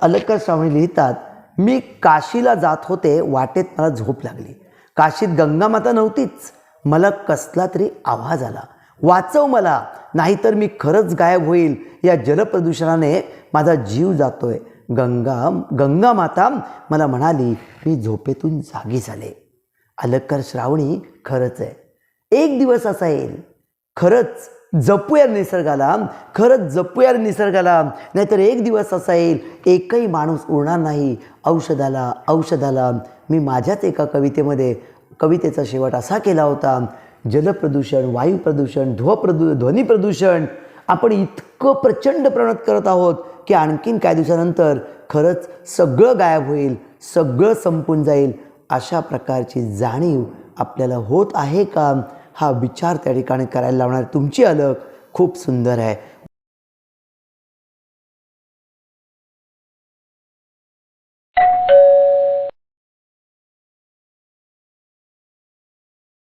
अलकर श्रावणी लिहितात, मी काशीला जात होते, वाटेत मला झोप लागली. काशीत गंगामाता नव्हतीच. मला कसला तरी आवाज आला, वाचव मला, नाहीतर मी खरंच गायब होईल. या जलप्रदूषणाने माझा जीव जातोय. गंगामाता मला म्हणाली. मी झोपेतून जागी झाले. अलकर श्रावणी खरंच आहे. एक दिवस असा येईल, खरंच जपूया निसर्गाला, खरंच जपूया निसर्गाला. नाहीतर एक दिवस असा येईल, एकही माणूस उरणार नाही. औषधाला. मी माझ्याच एका कवितेचा शेवट असा केला होता, जलप्रदूषण, वायू प्रदूषण, ध्वनी प्रदूषण आपण इतकं प्रचंड प्रमाणात करत आहोत की आणखीन काही दिवसानंतर खरंच सगळं गायब होईल, सगळं संपून जाईल. अशा प्रकारची जाणीव आपल्याला होत आहे का, हा विचार त्या ठिकाणी करायला लावणार तुमची अलक खूप सुंदर आहे.